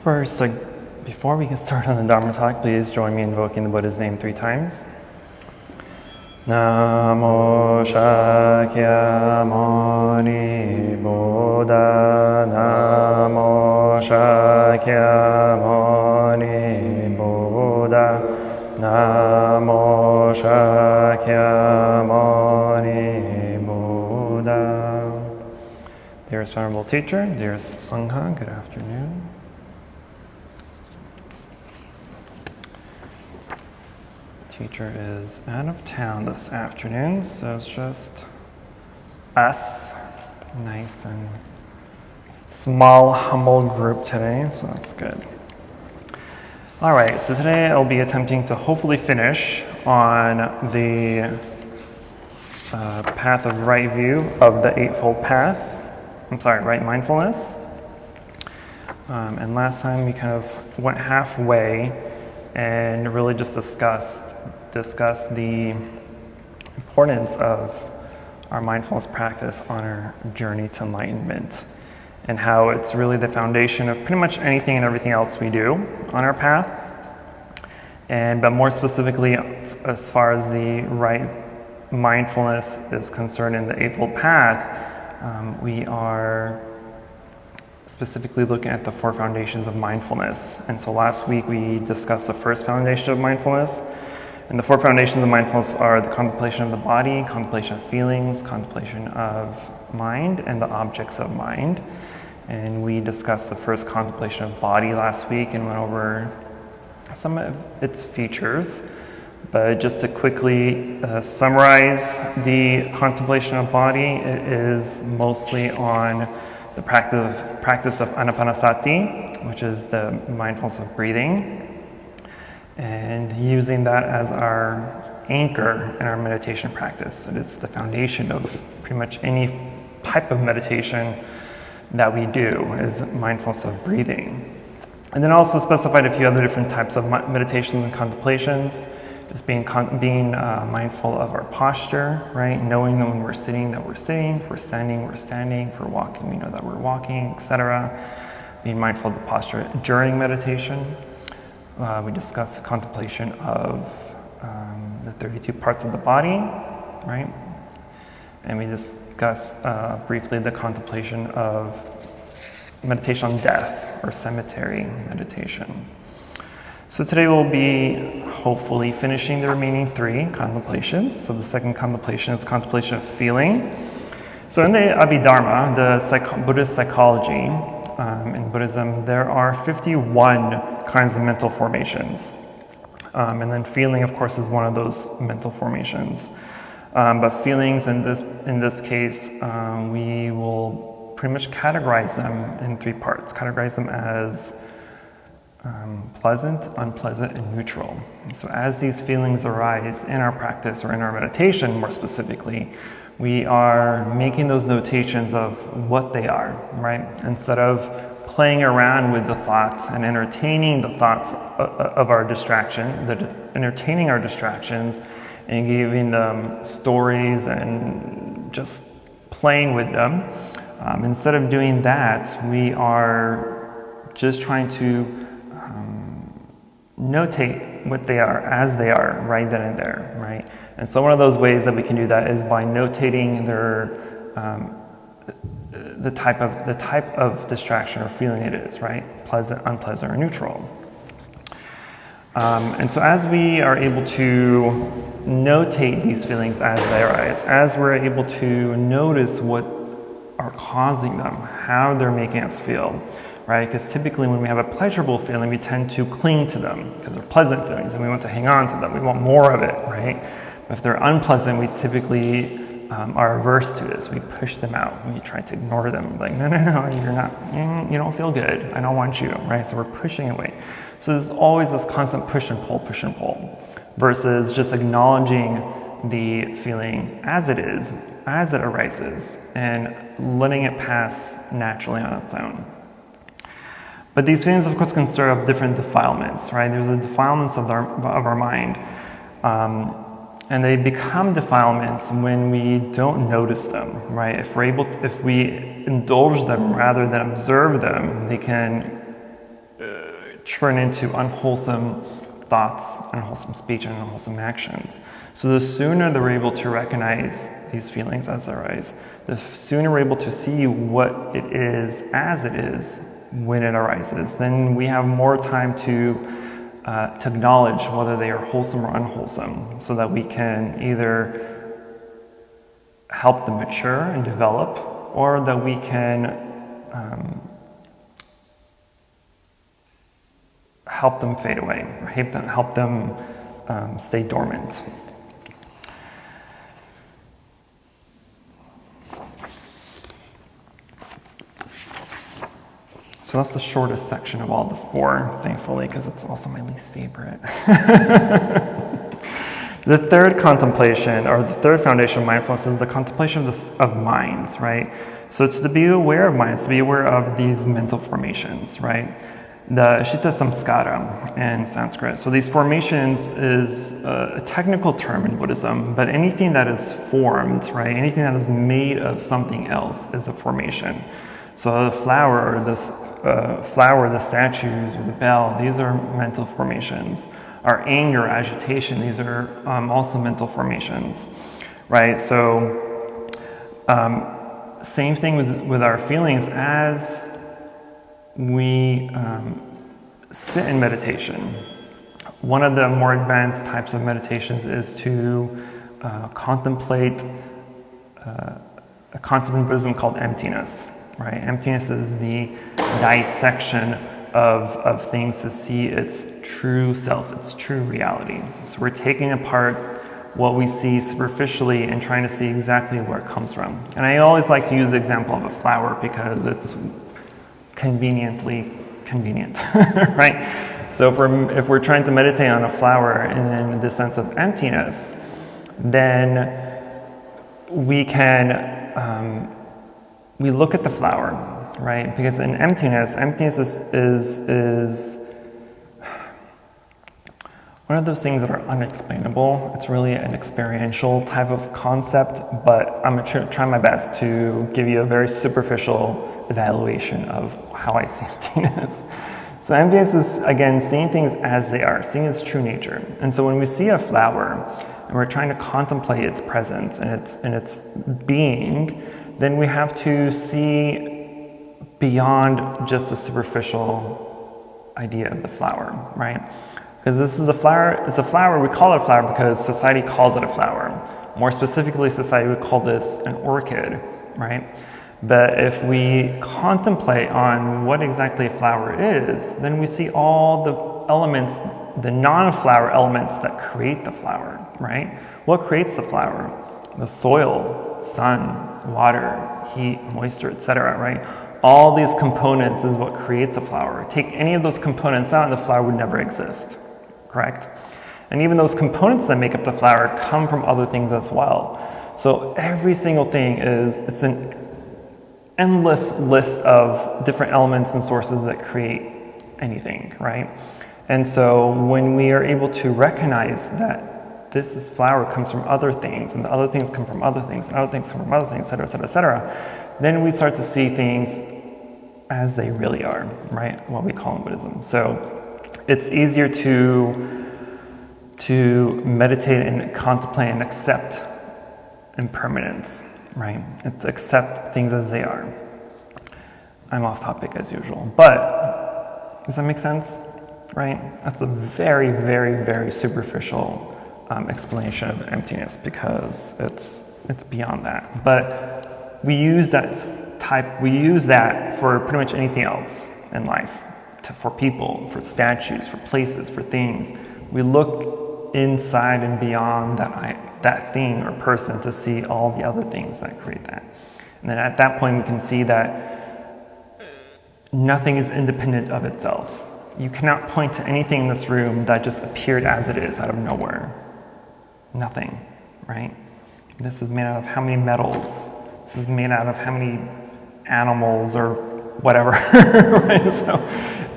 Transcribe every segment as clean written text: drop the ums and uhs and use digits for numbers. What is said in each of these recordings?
First, before we get started on the Dharma talk, please join me in invoking the Buddha's name 3 times. Namo Shakyamuni Buddha, Namo Shakyamuni Buddha, Namo Shakyamuni Buddha. Dearest Venerable Teacher, dearest Sangha, good afternoon. Teacher is out of town this afternoon, so it's just us, nice and small, humble group today, so that's good. All right, so today I'll be attempting to hopefully finish on the path of right view of the Eightfold path. Right mindfulness. And last time we kind of went halfway and really just discussed the importance of our mindfulness practice on our journey to enlightenment, and how it's really the foundation of pretty much anything and everything else we do on our path. But more specifically, as far as the right mindfulness is concerned in the Eightfold path, we are specifically looking at the 4 foundations of mindfulness. And so last week we discussed the first foundation of mindfulness. And the 4 foundations of mindfulness are the contemplation of the body, contemplation of feelings, contemplation of mind, and the objects of mind. And we discussed the first contemplation of body last week and went over some of its features. But just to quickly summarize the contemplation of body, it is mostly on the practice of anapanasati, which is the mindfulness of breathing, and using that as our anchor in our meditation practice. It is the foundation of pretty much any type of meditation that we do, is mindfulness of breathing. And then also specified a few other different types of meditations and contemplations. Just being mindful of our posture, right? Knowing that when we're sitting, that we're sitting. If we're standing, we're standing. If we're walking, we know that we're walking, etc. Being mindful of the posture during meditation. We discussed the contemplation of the 32 parts of the body, right? And we discussed briefly the contemplation of meditation on death, or cemetery meditation. So today we'll be hopefully finishing the remaining 3 contemplations. So the second contemplation is contemplation of feeling. So in the Abhidharma, the Buddhist psychology, in Buddhism, there are 51 kinds of mental formations. And then feeling, of course, is one of those mental formations. But feelings, in this case, we will pretty much categorize them in 3 parts. Categorize them as pleasant, unpleasant, and neutral. And so as these feelings arise in our practice, or in our meditation more specifically, we are making those notations of what they are, right? Instead of playing around with the thoughts and entertaining the thoughts of our entertaining our distractions and giving them stories and just playing with them. Instead of doing that, we are just trying to notate what they are as they are right then and there, right? And so one of those ways that we can do that is by notating their the type of distraction or feeling it is, right? Pleasant, unpleasant, or neutral. And so as we are able to notate these feelings as they arise, as we're able to notice what are causing them, how they're making us feel, right? Because typically when we have a pleasurable feeling, we tend to cling to them because they're pleasant feelings and we want to hang on to them. We want more of it, right? But if they're unpleasant, we typically are averse to this. We push them out. We try to ignore them. Like, no, you're not, you don't feel good. I don't want you, right? So we're pushing away. So there's always this constant push and pull, versus just acknowledging the feeling as it is, as it arises, and letting it pass naturally on its own. But these feelings, of course, can stir up different defilements, right? There's the defilements of our mind. And they become defilements when we don't notice them, right? If we indulge them rather than observe them, they can turn into unwholesome thoughts, unwholesome speech, and unwholesome actions. So the sooner that we're able to recognize these feelings as they arise, the sooner we're able to see what it is as it is when it arises, then we have more time to acknowledge whether they are wholesome or unwholesome, so that we can either help them mature and develop, or that we can help them fade away, or help them stay dormant. So that's the shortest section of all the 4, thankfully, because it's also my least favorite. The third contemplation, or the third foundation of mindfulness, is the contemplation of minds, right? So it's to be aware of minds, to be aware of these mental formations, right? The Chitta Samskara in Sanskrit. So these formations is a technical term in Buddhism, but anything that is formed, right? Anything that is made of something else is a formation. So the flower, or this the statues, or the bell, these are mental formations. Our anger, agitation, these are also mental formations, right? So same thing with our feelings as we sit in meditation. One of the more advanced types of meditations is to contemplate a concept in Buddhism called emptiness, right? Emptiness is the dissection of things to see its true self, its true reality. So we're taking apart what we see superficially and trying to see exactly where it comes from. And I always like to use the example of a flower because it's conveniently convenient, right? So if we're trying to meditate on a flower in the sense of emptiness, then we can we look at the flower, right? Because in emptiness is one of those things that are unexplainable. It's really an experiential type of concept, but I'm going to try my best to give you a very superficial evaluation of how I see emptiness. So emptiness is, again, seeing things as they are, seeing its true nature. And so when we see a flower and we're trying to contemplate its presence and its being, then we have to see beyond just the superficial idea of the flower, right? Because this is a flower, we call it a flower because society calls it a flower. More specifically, society would call this an orchid, right? But if we contemplate on what exactly a flower is, then we see all the elements, the non-flower elements that create the flower, right? What creates the flower? The soil, sun, water, heat, moisture, etc., right? All these components is what creates a flower. Take any of those components out and the flower would never exist, correct? And even those components that make up the flower come from other things as well. So every single thing it's an endless list of different elements and sources that create anything, right? And so when we are able to recognize that this flower comes from other things, and the other things come from other things, and other things come from other things, et cetera, then we start to see things as they really are, right? What we call in Buddhism. So it's easier to meditate and contemplate and accept impermanence, right? It's accept things as they are. I'm off topic as usual, but does that make sense, right? That's a very, very, very superficial explanation of emptiness because it's beyond that. But we use that for pretty much anything else in life, for people, for statues, for places, for things. We look inside and beyond that thing or person to see all the other things that create that. And then at that point we can see that nothing is independent of itself. You cannot point to anything in this room that just appeared as it is out of nowhere. Nothing, right? This is made out of how many metals? This is made out of how many animals or whatever, right? So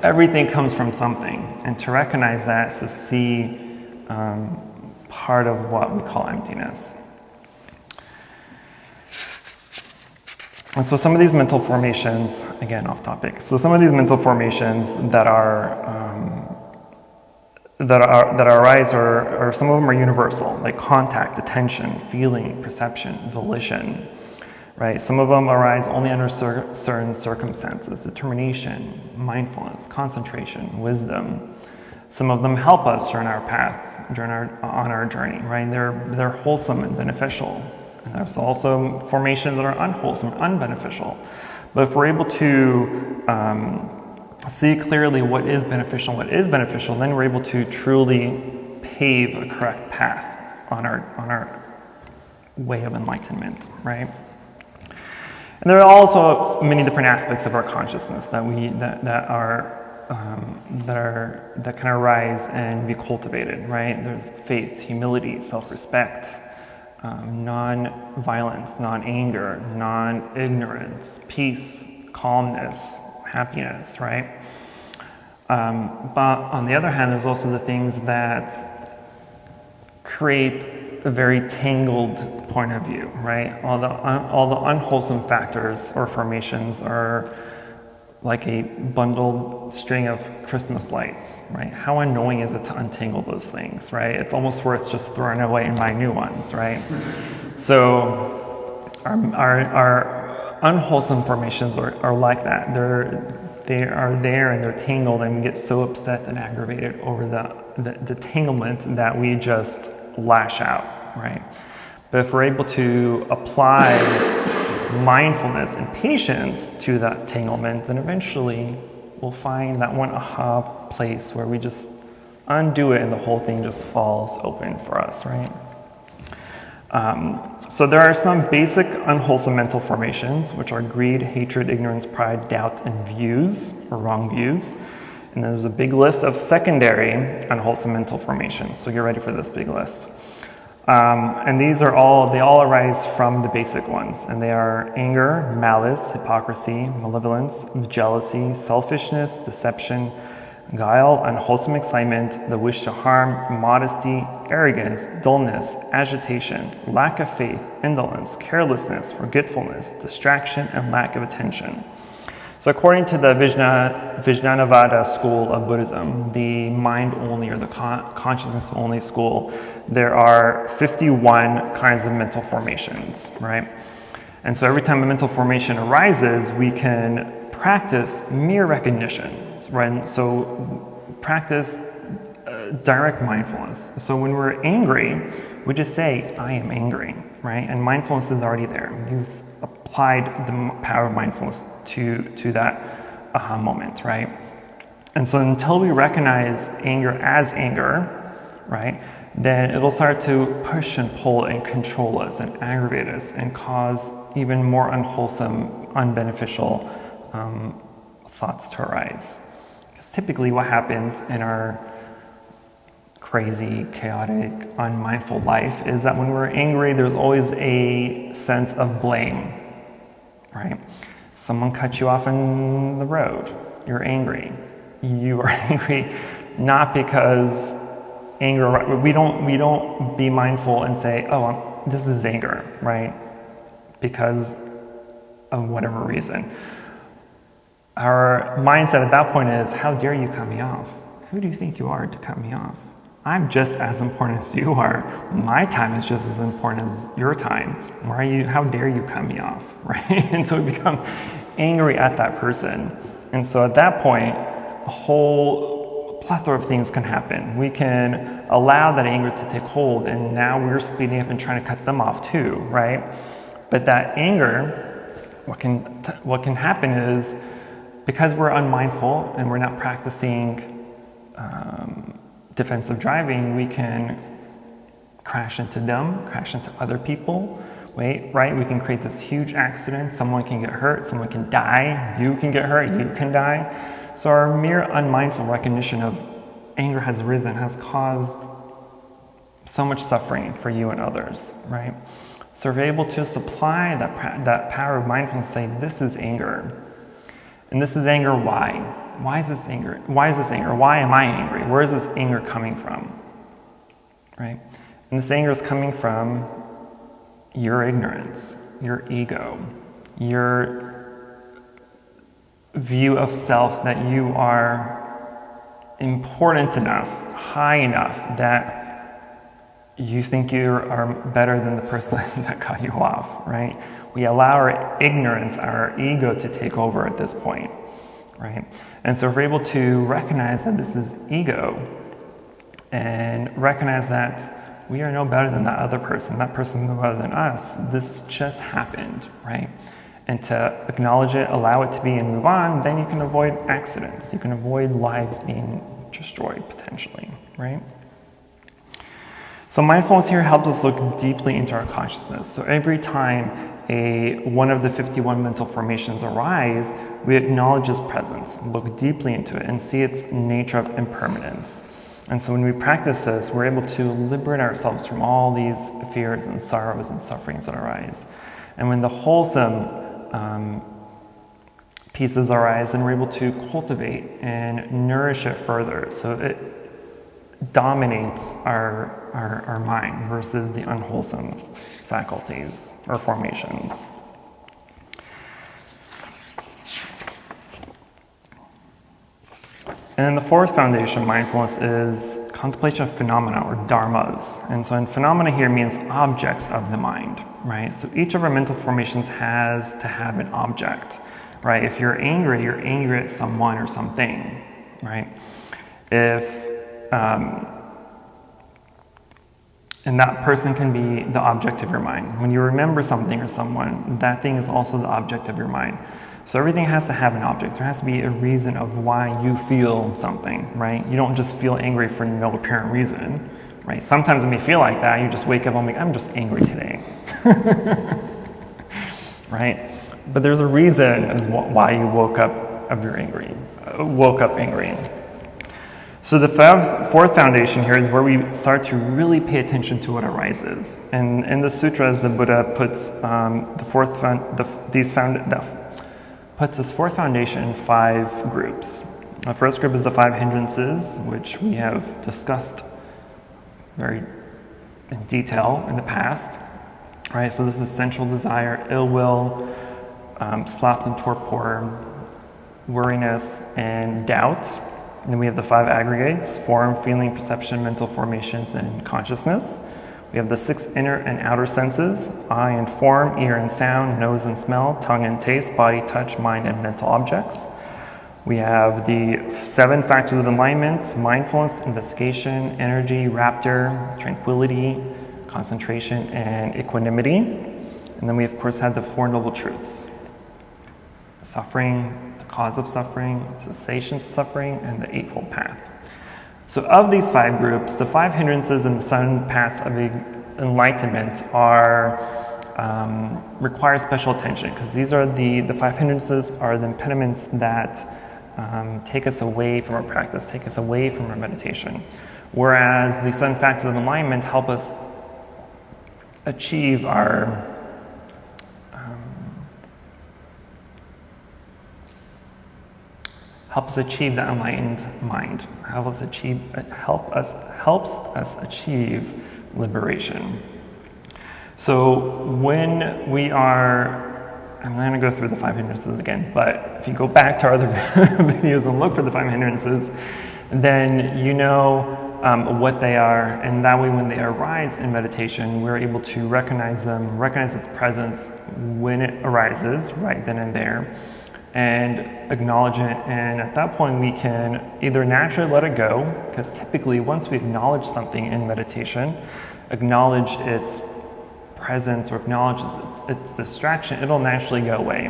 everything comes from something. And to recognize that is to see part of what we call emptiness. And so some of these mental formations, again, off topic. So some of these mental formations that arise, or some of them are universal, like contact, attention, feeling, perception, volition, right? Some of them arise only under certain circumstances: determination, mindfulness, concentration, wisdom. Some of them help us during our path, on our journey, right? They're wholesome and beneficial. And there's also formations that are unwholesome, unbeneficial. But if we're able to see clearly what is beneficial, then we're able to truly pave a correct path on our way of enlightenment, right? And there are also many different aspects of our consciousness that can arise and be cultivated, right? There's faith, humility, self-respect, non-violence, non-anger, non-ignorance, peace, calmness, happiness, right? But on the other hand, there's also the things that create a very tangled point of view, right? All the unwholesome factors or formations are like a bundled string of Christmas lights, right? How annoying is it to untangle those things, right? It's almost worth just throwing away and buying new ones, right? So our unwholesome formations are like that. They are there and they're tangled, and we get so upset and aggravated over the tanglement that we just lash out, right? But if we're able to apply mindfulness and patience to that entanglement, then eventually we'll find that one aha place where we just undo it and the whole thing just falls open for us, right? So there are some basic unwholesome mental formations, which are greed, hatred, ignorance, pride, doubt, and views, or wrong views. And then there's a big list of secondary unwholesome mental formations. So get ready for this big list. And they all arise from the basic ones, and they are anger, malice, hypocrisy, malevolence, jealousy, selfishness, deception, guile, unwholesome excitement, the wish to harm, modesty, arrogance, dullness, agitation, lack of faith, indolence, carelessness, forgetfulness, distraction, and lack of attention. So according to the Vijnanavada school of Buddhism, the mind-only or the consciousness-only school, there are 51 kinds of mental formations, right? And so every time a mental formation arises, we can practice mere recognition, right? So practice direct mindfulness. So when we're angry, we just say, I am angry, right? And mindfulness is already there. You've applied the power of mindfulness to that aha moment, right? And so until we recognize anger as anger, right, then it'll start to push and pull and control us and aggravate us and cause even more unwholesome, unbeneficial thoughts to arise. Because typically what happens in our crazy, chaotic, unmindful life is that when we're angry, there's always a sense of blame, right? Someone cut you off in the road, you're angry. You are angry not because anger, we don't be mindful and say, oh, this is anger, right? Because of whatever reason. Our mindset at that point is, how dare you cut me off? Who do you think you are to cut me off? I'm just as important as you are. My time is just as important as your time. How dare you cut me off, right? And so we become angry at that person. And so at that point, a whole plethora of things can happen. We can allow that anger to take hold, and now we're speeding up and trying to cut them off too, right? But that anger, what can happen is, because we're unmindful and we're not practicing defensive driving, we can crash into them, crash into other people, right? We can create this huge accident. Someone can get hurt, someone can die, you can get hurt, you can die. So our mere unmindful recognition of anger has risen, has caused so much suffering for you and others, right? So we're able to supply that power of mindfulness, say, this is anger. And this is anger, why? Why is this anger? Why is this anger? Why am I angry? Where is this anger coming from? Right? And this anger is coming from your ignorance, your ego, your view of self that you are important enough, high enough, that you think you are better than the person that cut you off, right? We allow our ignorance, our ego to take over at this point, right? And so if we're able to recognize that this is ego and recognize that we are no better than that other person, that person is no better than us, this just happened, right? And to acknowledge it, allow it to be and move on, then you can avoid accidents. You can avoid lives being destroyed potentially, right? So mindfulness here helps us look deeply into our consciousness. So every time one of the 51 mental formations arise, we acknowledge its presence, look deeply into it, and see its nature of impermanence. And so when we practice this, we're able to liberate ourselves from all these fears and sorrows and sufferings that arise. And when the wholesome pieces arise, then we're able to cultivate and nourish it further. So it dominates our mind versus the unwholesome faculties or formations. And then the fourth foundation of mindfulness is contemplation of phenomena or dharmas. And so phenomena here means objects of the mind, right? So each of our mental formations has to have an object, right? If you're angry at someone or something, right? And that person can be the object of your mind. When you remember something or someone, that thing is also the object of your mind. So everything has to have an object. There has to be a reason of why you feel something, right? You don't just feel angry for no apparent reason, right? Sometimes when you feel like that, you just wake up and I'm just angry today, right? But there's a reason as why you woke up angry. So the fourth foundation here is where we start to really pay attention to what arises. And in the sutras, the Buddha puts puts this fourth foundation in 5 groups. The first group is the 5 hindrances, which we have discussed very in detail in the past. Right? So this is sensual desire, ill will, sloth and torpor, worriness, and doubt. And then we have the 5 aggregates: form, feeling, perception, mental formations, and consciousness. We have the 6 inner and outer senses: eye and form, ear and sound, nose and smell, tongue and taste, body, touch, mind, and mental objects. We have the 7 factors of enlightenment: mindfulness, investigation, energy, rapture, tranquility, concentration, and equanimity. And then we of course have the 4 noble truths: suffering, cause of suffering, cessation of suffering, and the Eightfold Path. So of these 5 groups, the 5 hindrances and the 7 paths of enlightenment require special attention, because these are the 5 hindrances are the impediments that take us away from our practice, take us away from our meditation. Whereas the 7 factors of enlightenment help us achieve our helps the enlightened mind, helps us achieve liberation. So when we are, I'm not going to go through the 5 hindrances again, but if you go back to our other videos and look for the 5 hindrances, then you know what they are, and that way when they arise in meditation, we're able to recognize them, recognize its presence when it arises, right then and there, and acknowledge it. And at that point we can either naturally let it go, because typically once we acknowledge something in meditation, acknowledge its presence or acknowledge its distraction, it'll naturally go away.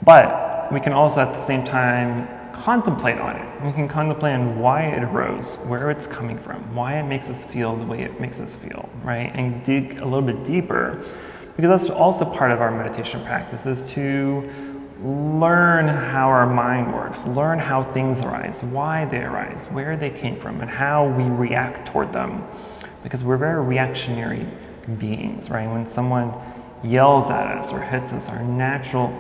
But we can also at the same time contemplate on it. We can contemplate on why it arose, where it's coming from, why it makes us feel the way it makes us feel, right? And dig a little bit deeper, because that's also part of our meditation practice, is to learn how our mind works, learn how things arise, why they arise, where they came from, and how we react toward them. Because we're very reactionary beings, right? When someone yells at us or hits us, our natural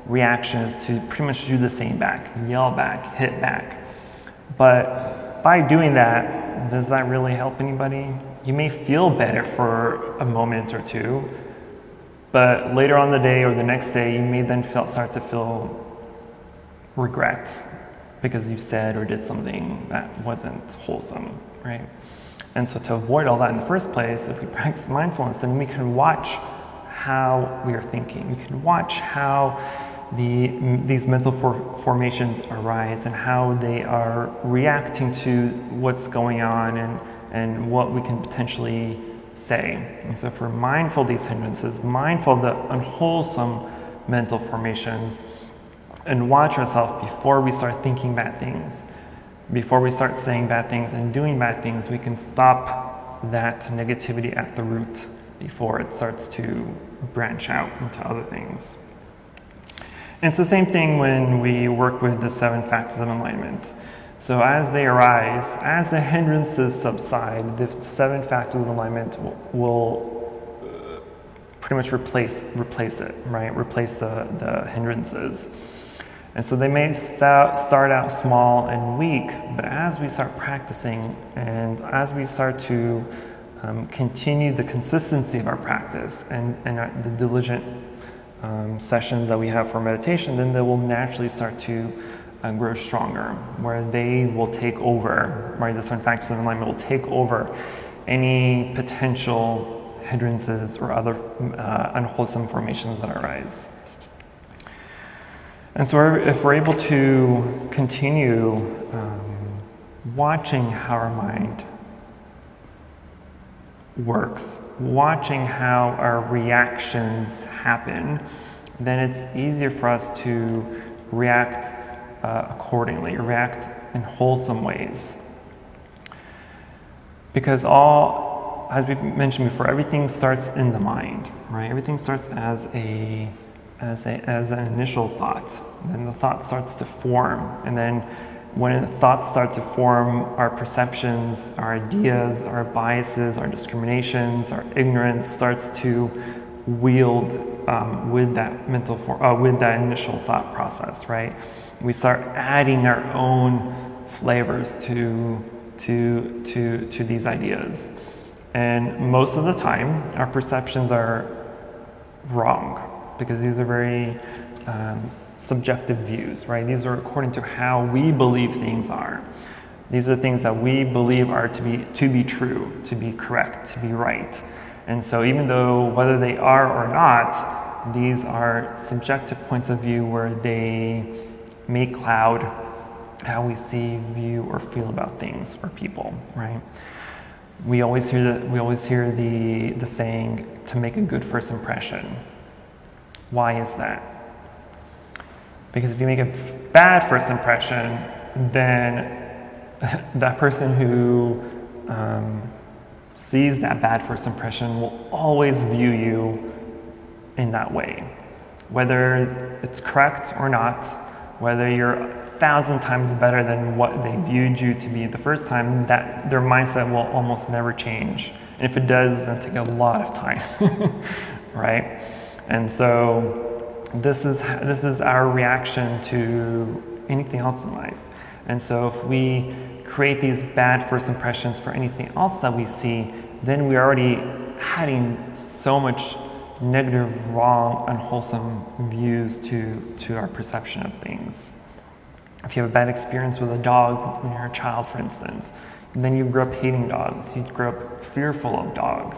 reaction is to pretty much do the same back, yell back, hit back. But by doing that, does that really help anybody? You may feel better for a moment or two, But later on the day or the next day, you may then start to feel regret because you said or did something that wasn't wholesome, right? And so to avoid all that in the first place, if we practice mindfulness, then we can watch how we are thinking. We can watch how these mental formations arise and how they are reacting to what's going on and what we can potentially say. And so if we're mindful of these hindrances, mindful of the unwholesome mental formations, and watch ourselves before we start thinking bad things, before we start saying bad things and doing bad things, we can stop that negativity at the root before it starts to branch out into other things. And it's the same thing when we work with the 7 factors of enlightenment. So as they arise, as the hindrances subside, the 7 factors of enlightenment will pretty much replace it, right? Replace the hindrances. And so they may start out small and weak, but as we start practicing and as we start to continue the consistency of our practice and the diligent sessions that we have for meditation, then they will naturally start to grow stronger, where they will take over, right? The 7 factors of enlightenment will take over any potential hindrances or other unwholesome formations that arise. And so if we're able to continue watching how our mind works, watching how our reactions happen, then it's easier for us to react accordingly, react in wholesome ways. Because as we mentioned before, everything starts in the mind, right? Everything starts as an initial thought. Then the thought starts to form, and then when thoughts start to form, our perceptions, our ideas, our biases, our discriminations, our ignorance starts to wield with that with that initial thought process, right? We start adding our own flavors to these ideas, and most of the time, our perceptions are wrong because these are very subjective views, right? These are according to how we believe things are. These are things that we believe are to be true, to be correct, to be right. And so even though whether they are or not, these are subjective points of view where they may cloud how we see, view, or feel about things or people, right? We always hear the saying, to make a good first impression. Why is that? Because if you make a bad first impression, then that person who sees that bad first impression will always view you in that way. Whether it's correct or not, whether you're 1,000 times better than what they viewed you to be the first time, that their mindset will almost never change. And if it does, it'll take a lot of time, right? And so this is our reaction to anything else in life. And so if we create these bad first impressions for anything else that we see, then we're already adding so much negative, wrong, unwholesome views to our perception of things. If you have a bad experience with a dog when you're a child, for instance, then you grow up hating dogs. You grow up fearful of dogs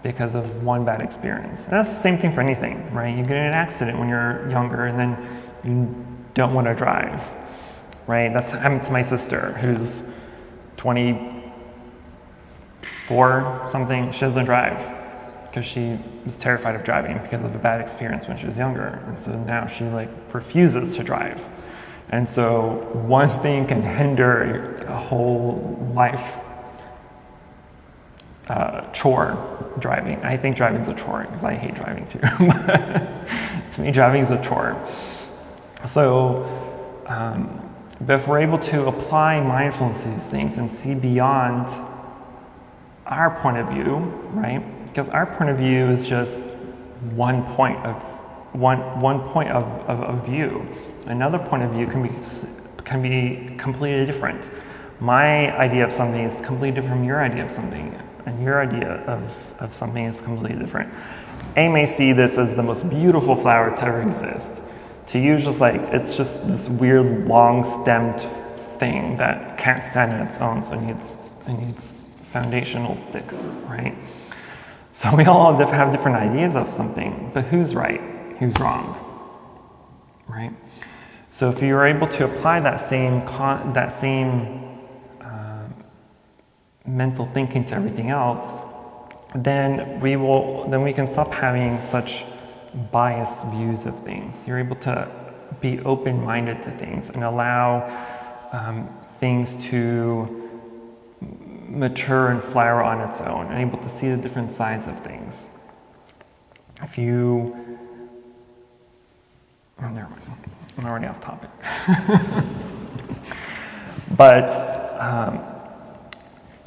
because of one bad experience. And that's the same thing for anything, right? You get in an accident when you're younger and then you don't want to drive, right? That's happened to my sister, who's 24 something. She doesn't drive because she was terrified of driving because of a bad experience when she was younger. And so now she refuses to drive. And so one thing can hinder a whole life chore, driving. I think driving is a chore because I hate driving too. To me, driving is a chore. So, but if we're able to apply mindfulness to these things and see beyond our point of view, right? Because our point of view is just one point of view. Another point of view can be completely different. My idea of something is completely different from your idea of something, and your idea of something is completely different. A may see this as the most beautiful flower to ever exist. To you, just like, it's just this weird long-stemmed thing that can't stand on its own, so it needs foundational sticks, right? So we all have different ideas of something, but who's right? Who's wrong? Right? So if you're able to apply that same mental thinking to everything else, then we can stop having such biased views of things. You're able to be open-minded to things and allow things to mature and flower on its own, and able to see the different sides of things. If you, oh, never mind, I'm already off topic. But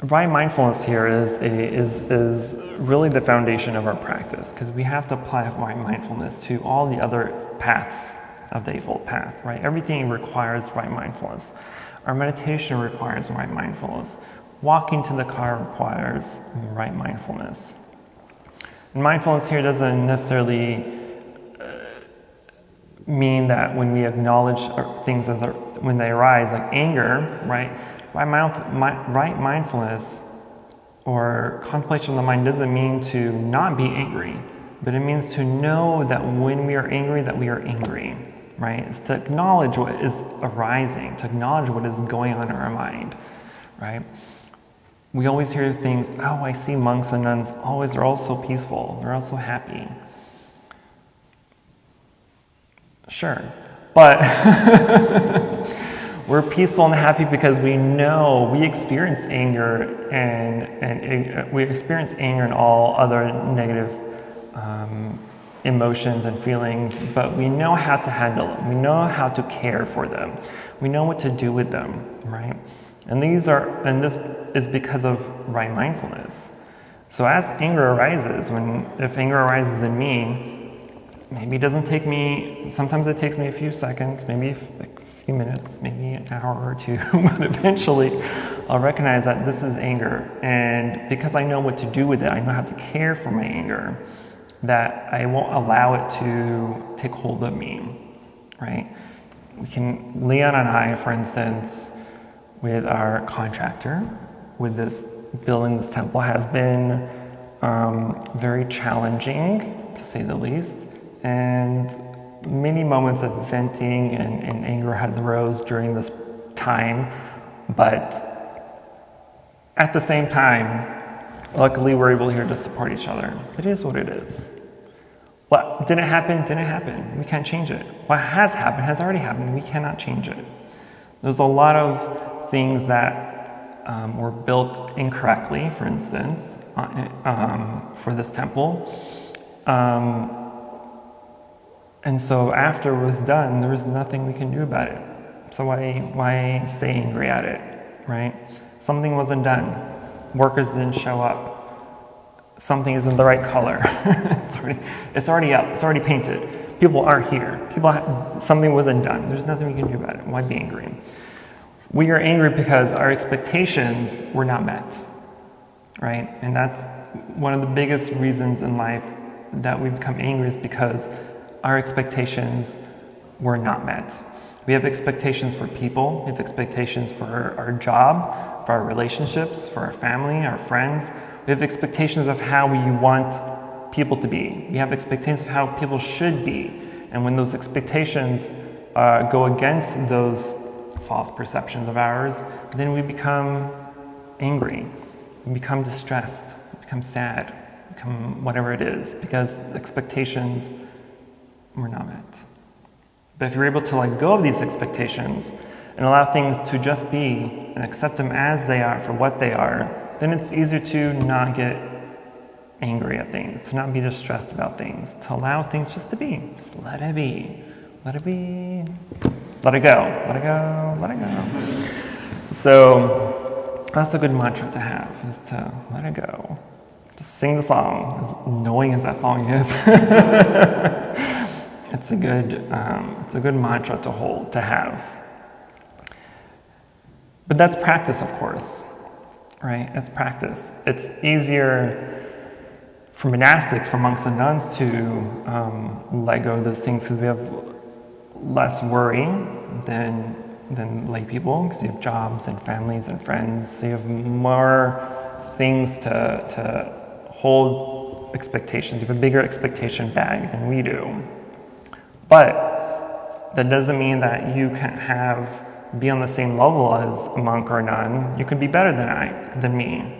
right mindfulness here is really the foundation of our practice, because we have to apply right mindfulness to all the other paths of the Eightfold Path, right? Everything requires right mindfulness. Our meditation requires right mindfulness. Walking to the car requires right mindfulness. And mindfulness here doesn't necessarily mean that when we acknowledge things when they arise, like anger, right? Right mindfulness or contemplation of the mind doesn't mean to not be angry, but it means to know that when we are angry, that we are angry, right? It's to acknowledge what is arising, to acknowledge what is going on in our mind, right? We always hear things, oh, I see monks and nuns, they're all so peaceful, they're all so happy. Sure, but we're peaceful and happy because we know we experience anger and we experience anger and all other negative emotions and feelings, but we know how to handle them. We know how to care for them. We know what to do with them, right? And this is because of right mindfulness. So as anger arises, if anger arises in me, maybe it doesn't take me, sometimes it takes me a few seconds, maybe a few minutes, maybe an hour or two, but eventually I'll recognize that this is anger. And because I know what to do with it, I know how to care for my anger, that I won't allow it to take hold of me, right? Leon and I, for instance, with our contractor, with this building, this temple, has been very challenging, to say the least, and many moments of venting and anger has arose during this time, but at the same time, luckily we're able here to support each other. It is what it is. What didn't happen, didn't happen. We can't change it. What has happened has already happened. We cannot change it. There's a lot of things that were built incorrectly, for instance, for this temple. And so after it was done, there was nothing we can do about it. So why stay angry at it, right? Something wasn't done. Workers didn't show up. Something isn't the right color. it's already up. It's already painted. People aren't here. Something wasn't done. There's nothing we can do about it. Why be angry? We are angry because our expectations were not met, right? And that's one of the biggest reasons in life that we become angry, is because our expectations were not met. We have expectations for people. We have expectations for our job, for our relationships, for our family, our friends. We have expectations of how we want people to be. We have expectations of how people should be. And when those expectations go against those false perceptions of ours, then we become angry, we become distressed, we become sad, become whatever it is, because expectations were not met. But if you're able to let go of these expectations and allow things to just be and accept them as they are for what they are, then it's easier to not get angry at things, to not be distressed about things, to allow things just to be. Just let it be. Let it be. Let it go. Let it go. Let it go. So that's a good mantra to have, is to let it go. Just sing the song, as annoying as that song is. It's a good mantra to hold, to have. But that's practice, of course, right? It's practice. It's easier for monastics, for monks and nuns to let go of those things, because we have less worry than lay people, because you have jobs and families and friends, so you have more things to hold expectations. You have a bigger expectation bag than we do. But that doesn't mean that you can't be on the same level as a monk or a nun. You could be better than me,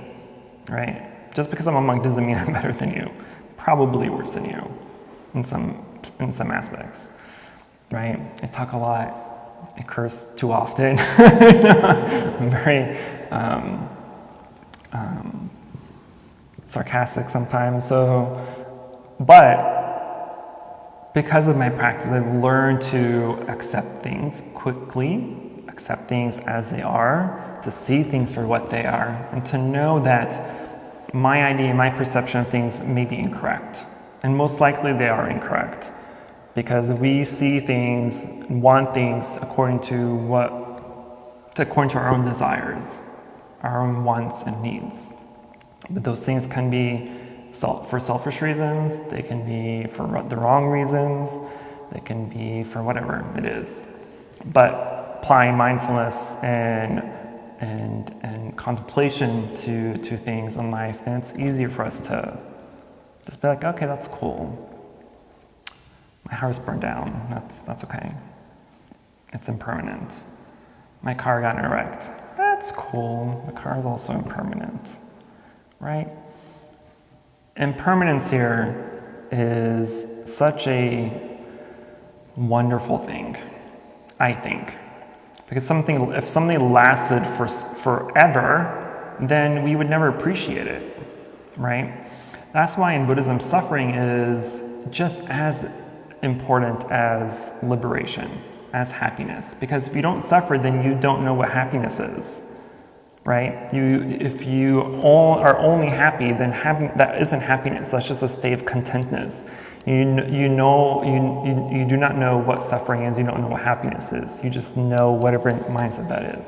right? Just because I'm a monk doesn't mean I'm better than you. Probably worse than you in some aspects, right? I talk a lot. I curse too often. I'm very sarcastic sometimes. But because of my practice, I've learned to accept things quickly, accept things as they are, to see things for what they are, and to know that my idea, my perception of things may be incorrect. And most likely they are incorrect, because we see things, want things according to our own desires, our own wants and needs. But those things can be for selfish reasons, they can be for the wrong reasons, they can be for whatever it is. But applying mindfulness and contemplation to things in life, then it's easier for us to just be like, okay, that's cool. My house burned down, that's okay. It's impermanent. My car got in a wreck. That's cool. The car is also impermanent, right? Impermanence here is such a wonderful thing, I think. Because if something lasted forever, then we would never appreciate it, right? That's why in Buddhism, suffering is just as important as liberation, as happiness. Because if you don't suffer, then you don't know what happiness is, right? If you are only happy, then that isn't happiness. That's just a state of contentness. You do not know what suffering is. You don't know what happiness is. You just know whatever mindset that is.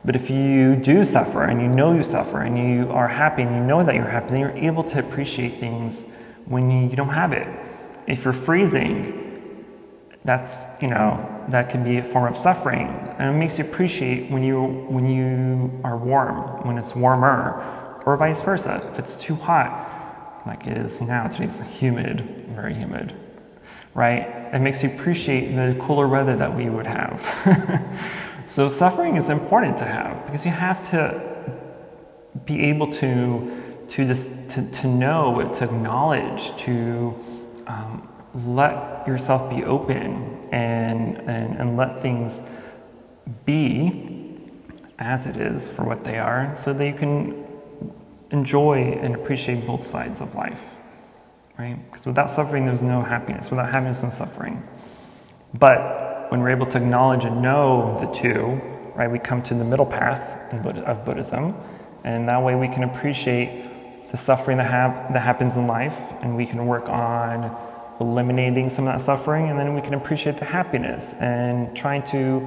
But if you do suffer, and you know you suffer, and you are happy, and you know that you're happy, then you're able to appreciate things when you don't have it. If you're freezing, that can be a form of suffering, and it makes you appreciate when you are warm, when it's warmer, or vice versa. If it's too hot, like it is now, today's humid, very humid, right? It makes you appreciate the cooler weather that we would have. So suffering is important to have, because you have to be able to know, to acknowledge, to let yourself be open and let things be as it is for what they are, so that you can enjoy and appreciate both sides of life, right? Because without suffering, there's no happiness. Without happiness, no suffering. But when we're able to acknowledge and know the two, right, we come to the middle path of Buddhism, and that way we can appreciate the suffering that happens in life, and we can work on eliminating some of that suffering, and then we can appreciate the happiness and trying to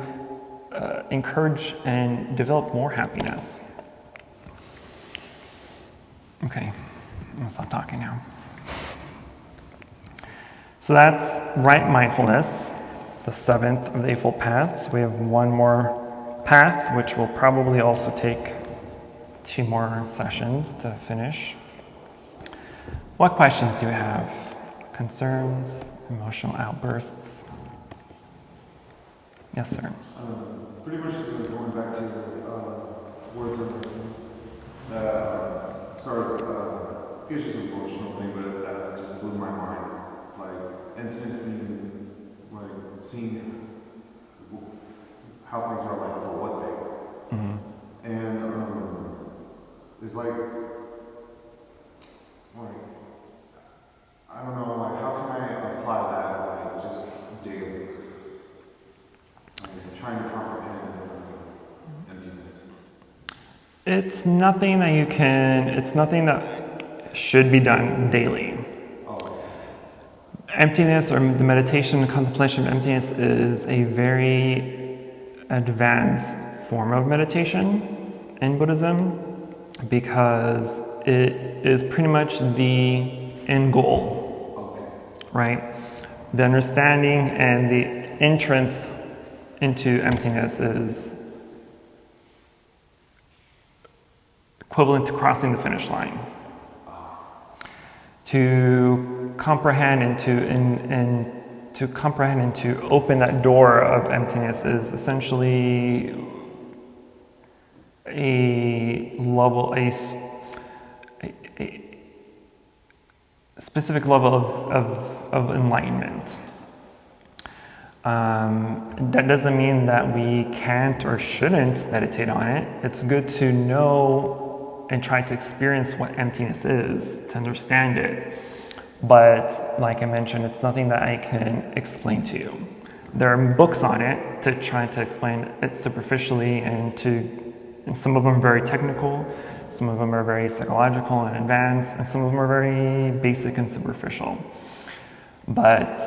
encourage and develop more happiness. Okay, I'm gonna stop talking now. So that's right mindfulness, the 7th of the Eightfold Paths. We have one more path, which will probably also take 2 more sessions to finish. What questions do you have? Concerns, emotional outbursts? Yes, sir. Pretty much going back to words and emotions. As far as it's just an emotional thing, but that just blew my mind. Like emptiness being like seeing how things are like for what they are, and it's like I don't know, like how can I apply that like just daily? Trying to comprehend emptiness. It's nothing that should be done daily. Oh. Emptiness, or the meditation and contemplation of emptiness, is a very advanced form of meditation in Buddhism, because it is pretty much the end goal, right? The understanding and the entrance into emptiness is equivalent to crossing the finish line. To comprehend and to open that door of emptiness is essentially a specific level of enlightenment. That doesn't mean that we can't or shouldn't meditate on it. It's good to know and try to experience what emptiness is, to understand it. But like I mentioned, it's nothing that I can explain to you. There are books on it to try to explain it superficially, and some of them are very technical, some of them are very psychological and advanced, and some of them are very basic and superficial. But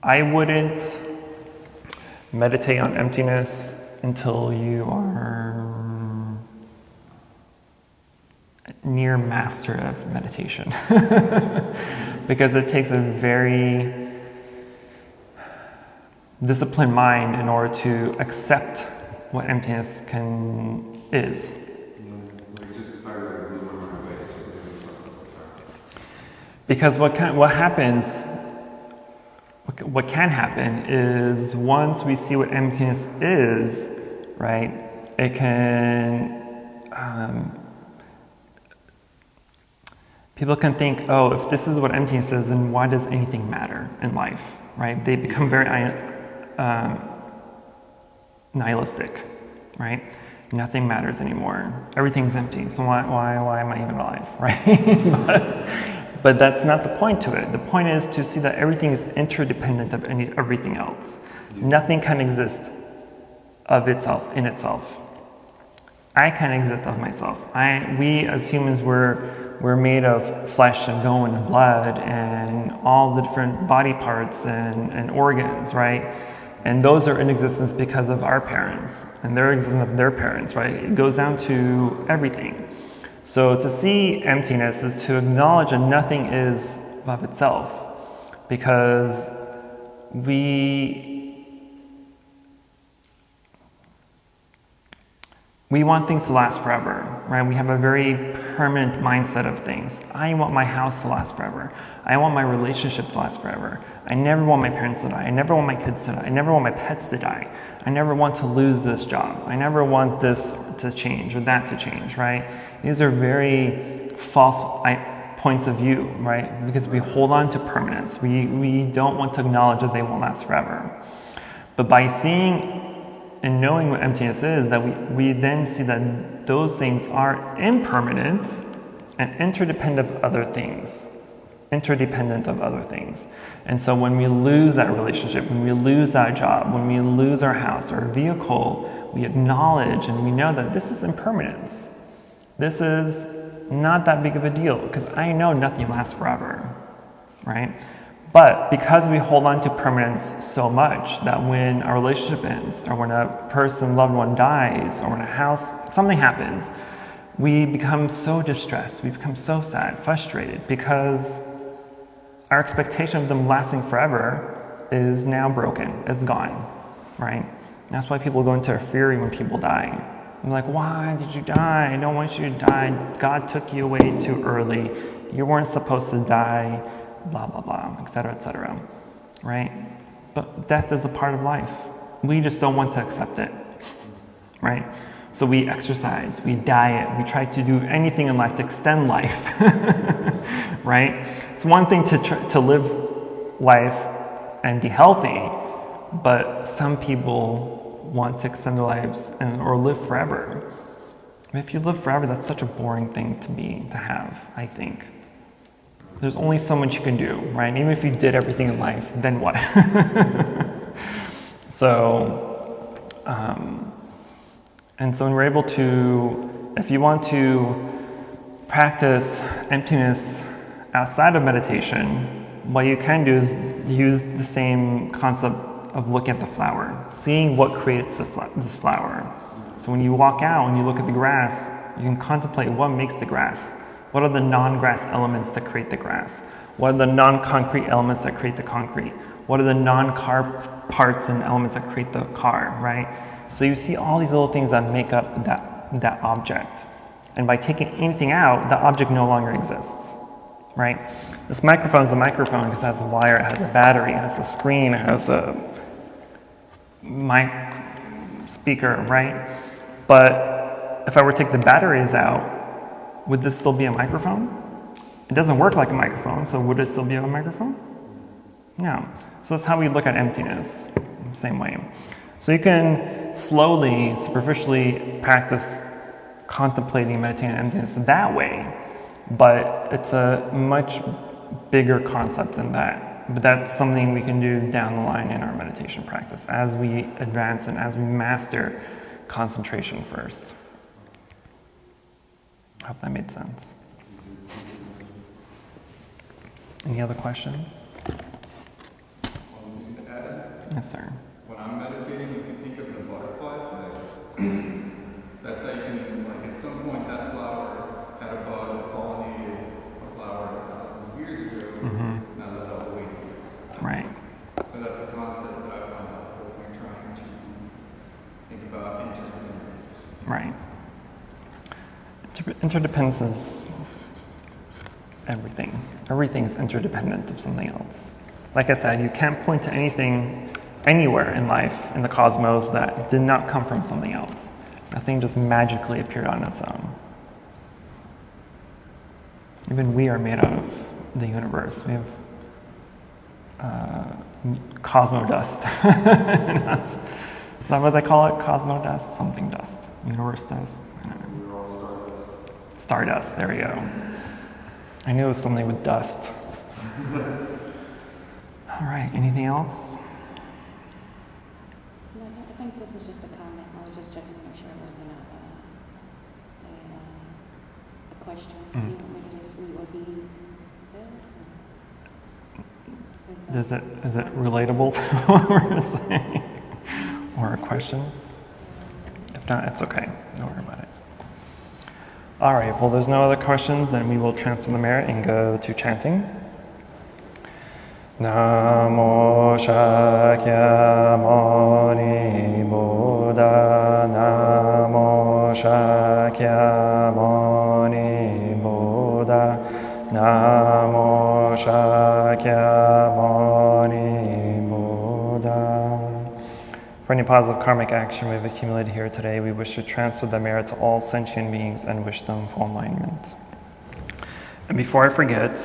I wouldn't meditate on emptiness until you are near master of meditation. Because it takes a very disciplined mind in order to accept what emptiness is. Because what can happen is once we see what emptiness is, right, it can, people can think, oh, if this is what emptiness is, then why does anything matter in life, right? They become very nihilistic, right? Nothing matters anymore. Everything's empty, so why am I even alive, right? But that's not the point to it. The point is to see that everything is interdependent of everything else. Nothing can exist of itself, in itself. I can't exist of myself. We as humans, we're made of flesh and bone and blood and all the different body parts and organs, right? And those are in existence because of our parents and their existence of their parents, right? It goes down to everything. So to see emptiness is to acknowledge that nothing is of itself, because we want things to last forever, right? We have a very permanent mindset of things. I want my house to last forever. I want my relationship to last forever. I never want my parents to die. I never want my kids to die. I never want my pets to die. I never want to lose this job. I never want this to change or that to change, right? These are very false points of view, right? Because we hold on to permanence. We don't want to acknowledge that they won't last forever. But by seeing and knowing what emptiness is, that we then see that those things are impermanent and interdependent of other things. And so when we lose that relationship, when we lose that job, when we lose our house or vehicle, we acknowledge and we know that this is impermanence. This is not that big of a deal, because I know nothing lasts forever, right? But because we hold on to permanence so much that when our relationship ends, or when a loved one dies, or when something happens, we become so distressed, we become so sad, frustrated, because our expectation of them lasting forever is now broken, is gone, right? That's why people go into a fury when people die. I'm like, why did you die? I don't want you to die. God took you away too early. You weren't supposed to die. Blah, blah, blah, etc., right? But death is a part of life. We just don't want to accept it, right? So we exercise, we diet, we try to do anything in life to extend life, right? It's one thing to live life and be healthy, but some people want to extend their lives or live forever. If you live forever, that's such a boring thing to have, I think. There's only so much you can do, right? And even if you did everything in life, then what? And so when we're able to, if you want to practice emptiness outside of meditation, what you can do is use the same concept of looking at the flower, seeing what creates this flower. So when you walk out and you look at the grass, you can contemplate what makes the grass. What are the non-grass elements that create the grass? What are the non-concrete elements that create the concrete? What are the non-car parts and elements that create the car, right? So you see all these little things that make up that object. And by taking anything out, the object no longer exists, right? This microphone is a microphone because it has a wire, it has a battery, it has a screen, it has a mic speaker, right? But if I were to take the batteries out, would this still be a microphone? It doesn't work like a microphone, so would it still be a microphone? No. So that's how we look at emptiness, same way. So you can slowly, superficially practice contemplating, meditating on emptiness that way, but it's a much bigger concept than that. But that's something we can do down the line in our meditation practice as we advance and as we master concentration first. I hope that made sense. Any other questions? One thing to add. Yes, sir. When I'm meditating, you can think of the butterfly effect. That's how you can, like, at some point that flower had a bud, pollinated a flower thousands of years ago. Mm-hmm. Now let all wait here. Right. So that's a concept that I find helpful when you're trying to think about interdependence. Right. Interdependence is everything. Everything is interdependent of something else. Like I said, you can't point to anything anywhere in life, in the cosmos, that did not come from something else. Nothing just magically appeared on its own. Even we are made out of the universe. We have cosmo dust in us. Is that what they call it? Cosmo dust? Something dust. Universe dust? I don't know. We're all stardust. Stardust, there we go. I knew it was something with dust. All right, anything else? No, I think this is just a comment. I was just checking to make sure it wasn't a question. Do you want me to just read what he said? Is it relatable to what we're saying? Or a question? If not, it's okay. Don't worry about it. All right, well, there's no other questions, then we will transfer the merit and go to chanting. Namo Shakyamuni Buddha, Namo Shakyamuni Buddha, Namo Shakyamuni Buddha. For any positive karmic action we've accumulated here today, we wish to transfer the merit to all sentient beings and wish them full enlightenment. And before I forget,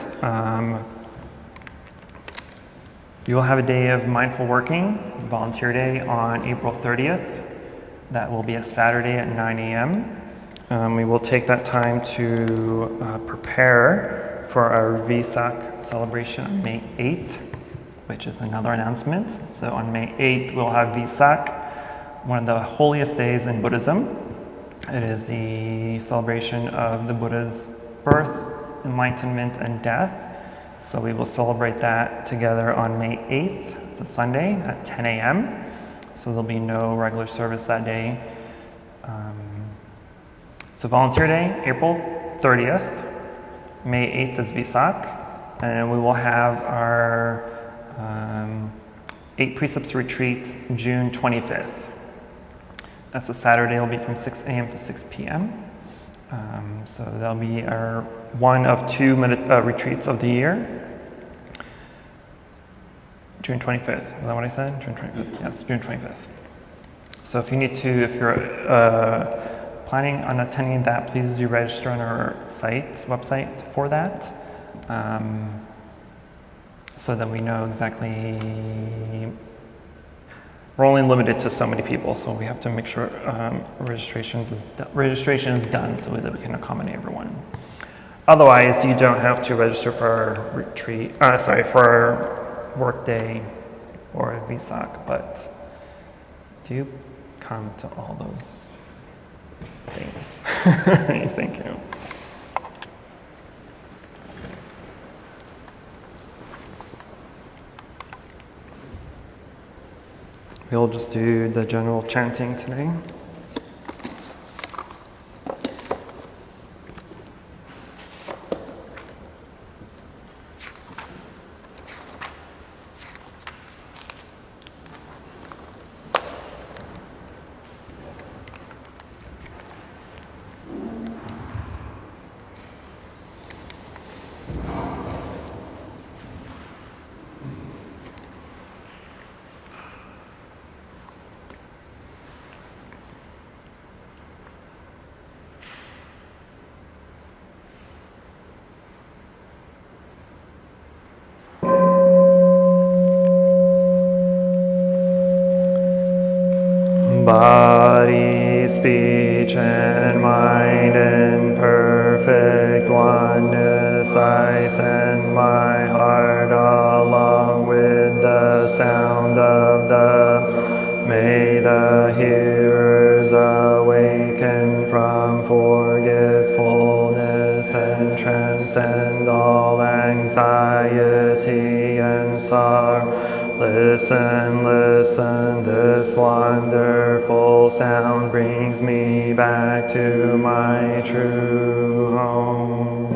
we will have a day of mindful working, volunteer day, on April 30th. That will be a Saturday at 9 a.m. We will take that time to prepare for our Vesak celebration on May 8th, which is another announcement. So on May 8th, we'll have Vesak, one of the holiest days in Buddhism. It is the celebration of the Buddha's birth, enlightenment, and death. So we will celebrate that together on May 8th. It's a Sunday at 10 a.m. So there'll be no regular service that day. So volunteer day, April 30th. May 8th is Vesak. And we will have our 8 Precepts Retreat June 25th. That's a Saturday. It'll be from 6 a.m. to 6 p.m. So that'll be our one of 2 retreats of the year. June 25th. Is that what I said? June 25th. Yes, June 25th. So if you're planning on attending that, please do register on our website for that. So that we know exactly. We're only limited to so many people, so we have to make sure registration is done so that we can accommodate everyone. Otherwise, you don't have to register for our retreat. For our work day or a Vesak, but do come to all those things. Thank you. We'll just do the general chanting today. body, speech, and mind in perfect oneness. I send my heart along with the sound of the. May the hearers awaken from forgetfulness and transcend all anxiety and sorrow. Listen, listen, this wonderful sound brings me back to my true home.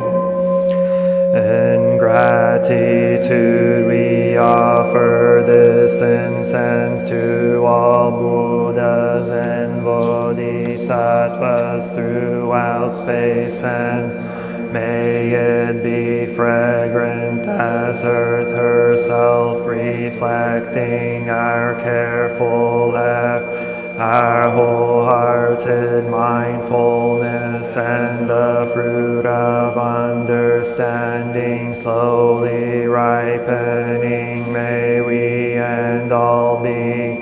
In gratitude we offer this incense to all Buddhas and Bodhisattvas throughout space, and may it be fragrant as earth herself, reflecting our careful effort, our wholehearted mindfulness, and the fruit of understanding slowly ripening. May we and all be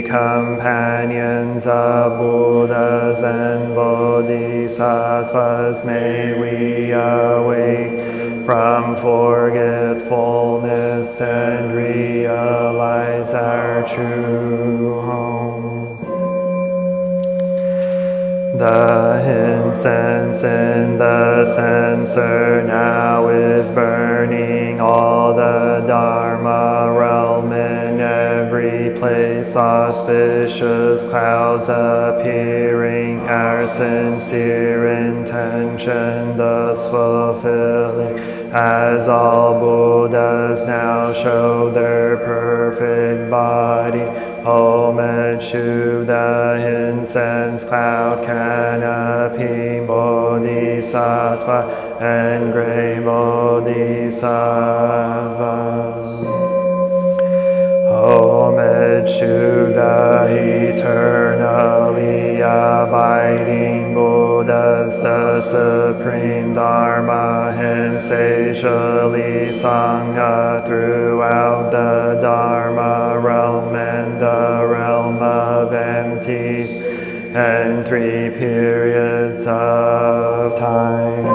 companions of Buddhas and Bodhisattvas. May we awake from forgetfulness and realize our true home. The incense in the censer now is burning, all the Dharma realm in every place, auspicious clouds appearing, our sincere intention thus fulfilling, as all Buddhas now show their perfect body. Homage to the incense cloud canopy, Bodhisattva and Grey Bodhisattva. Homage to the eternally abiding Buddhas, the supreme Dharma insatiably sangha throughout the Dharma realm and the realm of empties, and 3 periods of time.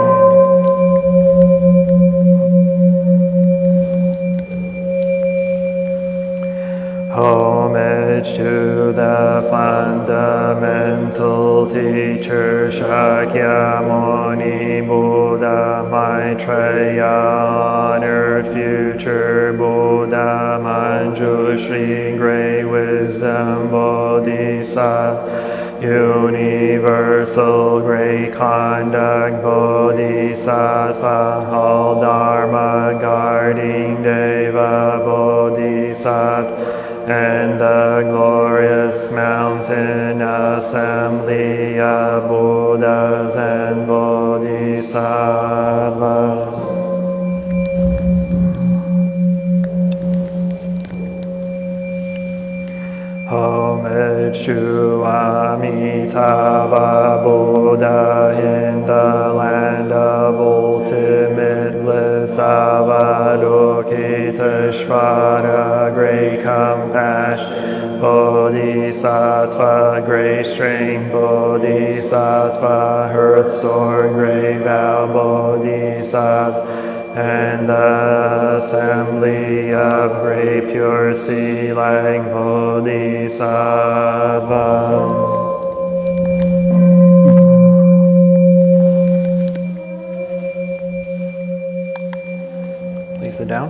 Homage to the fundamental teacher Shakyamuni Buddha, Maitreya, honored future Buddha, Manjushri, great wisdom Bodhisattva, universal great conduct Bodhisattva, all Dharma guarding Deva Bodhisattva, and the glorious mountain assembly of Buddhas and Bodhisattvas. Homage to Amitabha Buddha in the land of ultimate bliss, Avalokiteshvara, great compassion Bodhisattva, great strength Bodhisattva, earth-stored great vow Bodhisattva, and the assembly of great pure sea-like Bodhisattva. Please sit down.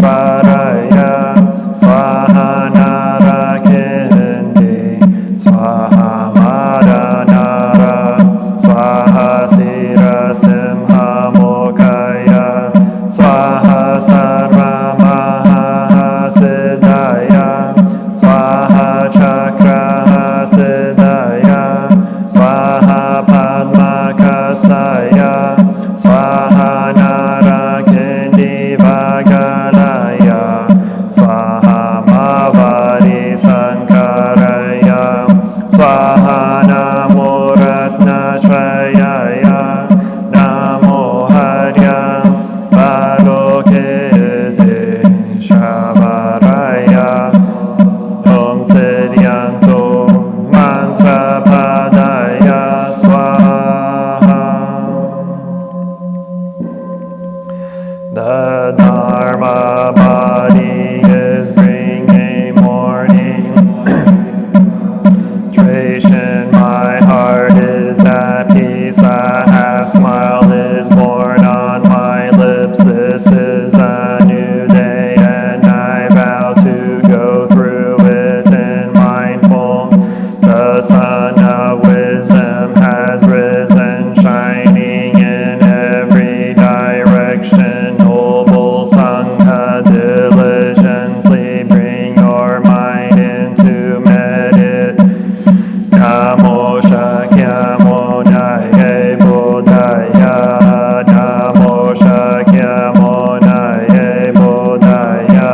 Ishvaraya Swaha Narakindi Swaha Madanara Swaha Sira Simha Mokaya Swaha Sarva Mahasiddhaya Swaha Chakra Siddhaya Swaha Padma Kastaya Swaha Narakindi Vagalaya Swaha Mavari Sankaraya Swaha Namo Ratnachayaya Namo Harya Balokite Shavaraya Om Siddhyanto Mantra Padaya Swaha. The Dharma body is bringing morning. Tration, my heart is at peace. A half smile is born on my lips. This is a new day, and I vow to go through it in mindful. The sun of wisdom has risen, shining in every direction. Noble Sangha, diligently bring your mind into meditation. Namo Shakyamunaya Buddhaya Namo Shakyamunaya Buddhaya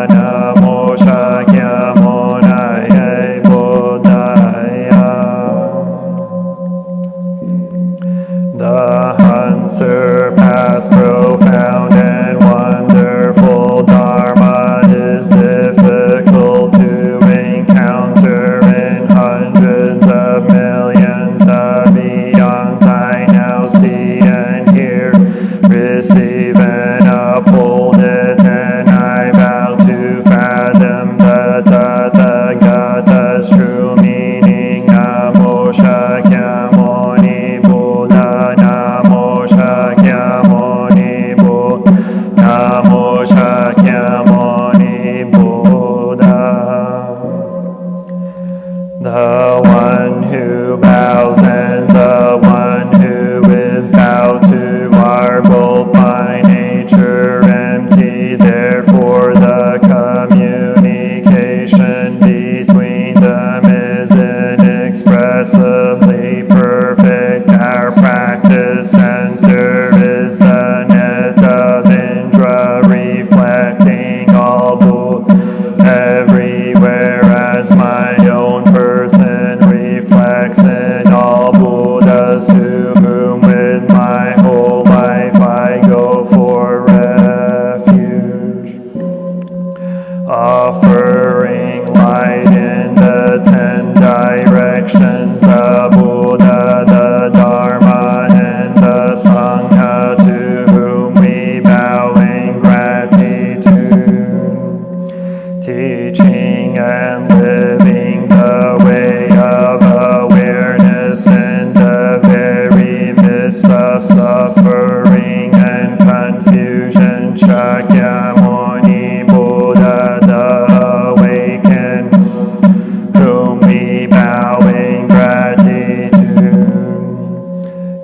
Namo Shakyamunaya Buddhaya. The unsurpassed, profound and wonderful Dharma is difficult to encounter in hundreds of millions of eons. I now see and hear, receive and uphold it, and I vow to fathom the Tathagata's true meaning. Namo Shakyamuni Buddha, Namo Shakyamuni Buddha, Namo Shakyamuni Buddha. The one who bows and the one who is bowed to are both by nature empty. Therefore the communication between them is inexpressibly perfect. Our practice center is the net of Indra, reflecting all Buddha everywhere, as my own person reflects in all Buddhas, to whom with my whole life I go for refuge. Offering light in the 10 directions, the Buddha, the Dharma, and the Sangha, to whom we bow in gratitude. Teaching and living the way of awareness in the very midst of suffering and confusion. Shakyamuni Buddha, the awakened, whom we bow in gratitude.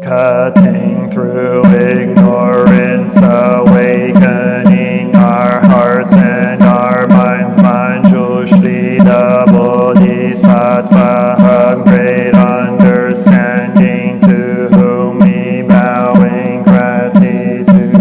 Cutting through ignorance, awakening our hearts and our minds. Manjushri, the Bodhisattva, great understanding, to whom we bow in gratitude.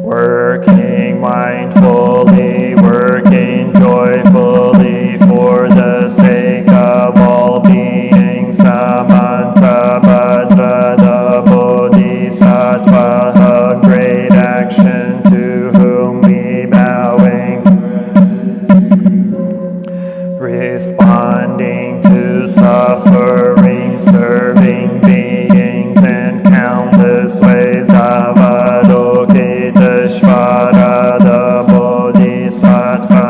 Working mindfully, working joyfully for the sake of all beings. Samanta Bhadra, the Bodhisattva, a great action, to whom we bow in responding to suffering, serving beings in countless ways. Avalokiteshvara, the Bodhisattva,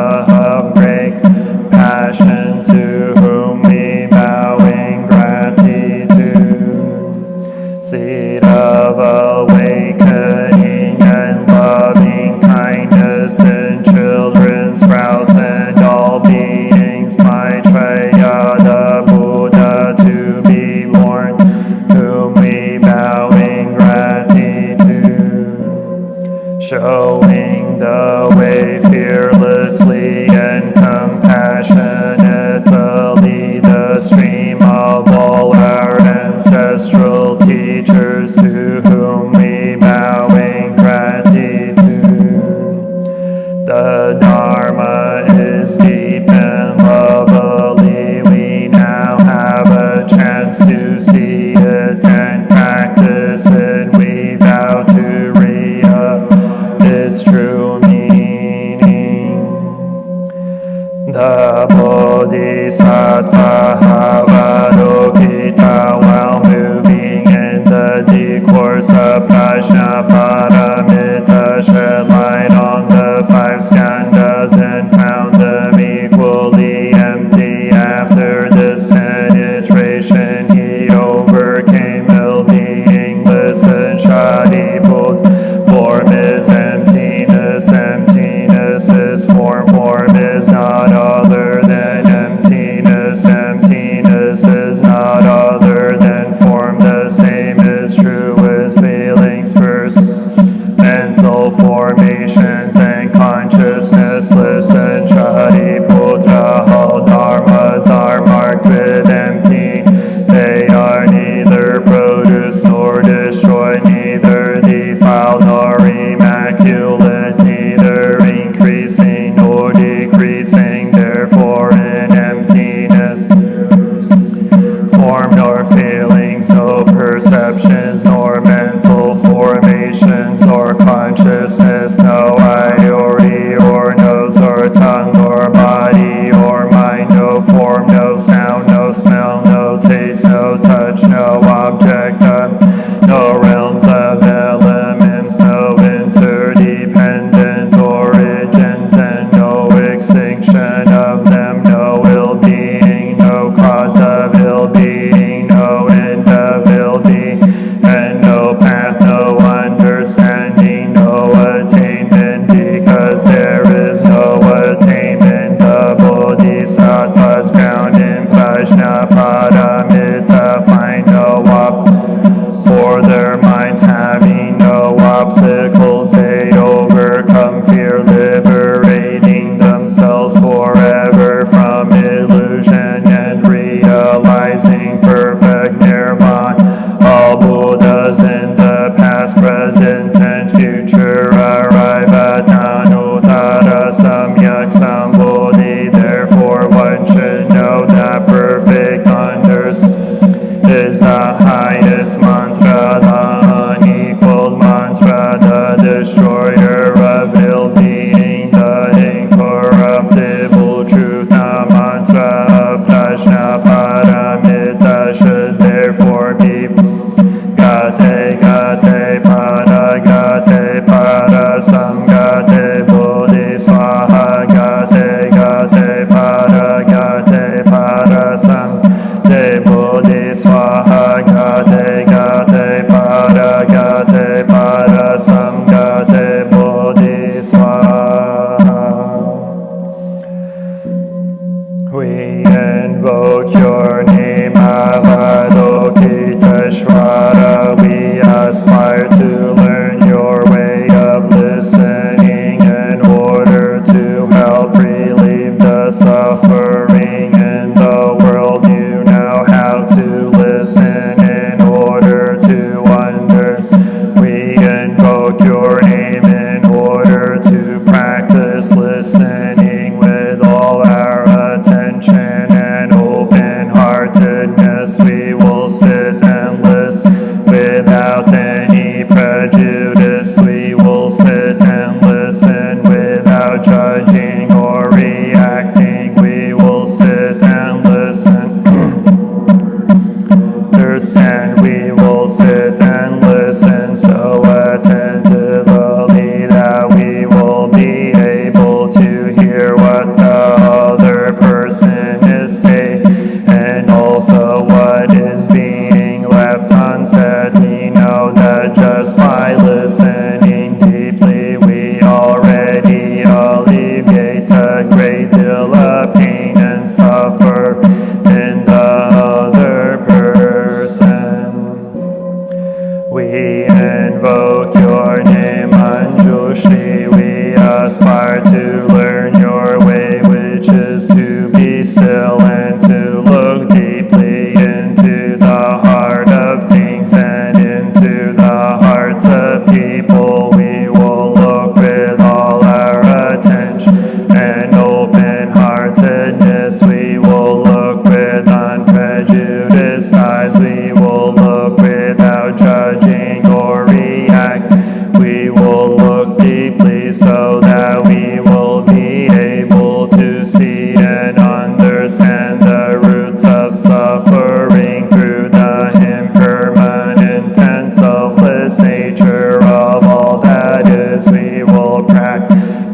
The Dharma is deep and lovely. We now have a chance to see it and practice it. We vow to realize its true meaning. The Bodhisattva Avalokita, while moving in the discourse of Prajnaparamita, shed light on the five skandhas and found them equally empty. After this penetration, he overcame ill-being. Listen, Shadiput, form is emptiness, emptiness is form, form is not other than emptiness, emptiness is not other than form. The same is true with feelings first, mental formations and consciousness. Listen, Shariputra, all dharmas are marked with empty. They are neither produced nor destroyed, neither defiled nor immaculate, neither increasing nor decreasing. Therefore in emptiness, form nor feelings, no perceptions nor mental formations nor consciousness, no eye or ear or nose or tongue or body or mind, no form, no sound, no smell, no taste, no touch, no object, no realms of elements, no interdependent origins, and no extinction of them, no ill-being, no cause of ill-being, no end of ill-being, and no path, no understanding, no attainment, because there is no attainment. The Bodhisattvas found in Prajnaparamita find no obstacles for their minds, having no obstacles they overcome fear, liberating themselves forever from illusion and realizing perfect nirvana. All Buddhas in the past, present, and future arrive at Anuttara Samyak Sambodhi. Therefore one should know that perfect understanding is the highest mantra, the unequaled mantra, the destroyer of ill-being, the incorruptible truth. The mantra of Prajnaparamita should therefore be Gate Gate Para Gate Para Samgate Bodhi Swaha Gate Gate Para Gate Para Samgate Bodhi Swaha Gate Gate Para Gate Para Samgate Bodhi Swaha. We invoke your name, Avalokiteshvara. We aspire to learn your way of listening in order to help relieve the suffering in the world. You know how to listen in order to understand. We invoke your name in order to practice listening with all our attention and open-heartedness. We will sit and listen without any prejudice. We will sit and listen without judging or reacting. We will sit and listen. Understand, we will sit and listen so attentively that we will be able to hear what the other person is saying, and also what is being left unsaid. We know that just by listening deeply, we already alleviate a great deal of pain and suffer in the other person. We invoke your name, Anjushri. We aspire to learn your way, which is to be still and to look deeply into the heart of things and into the hearts of people. We will look with all our attention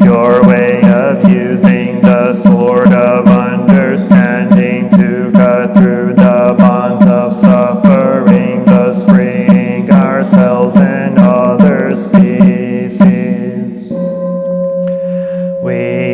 your way of using the sword of understanding to cut through the bonds of suffering, thus freeing ourselves and other species. We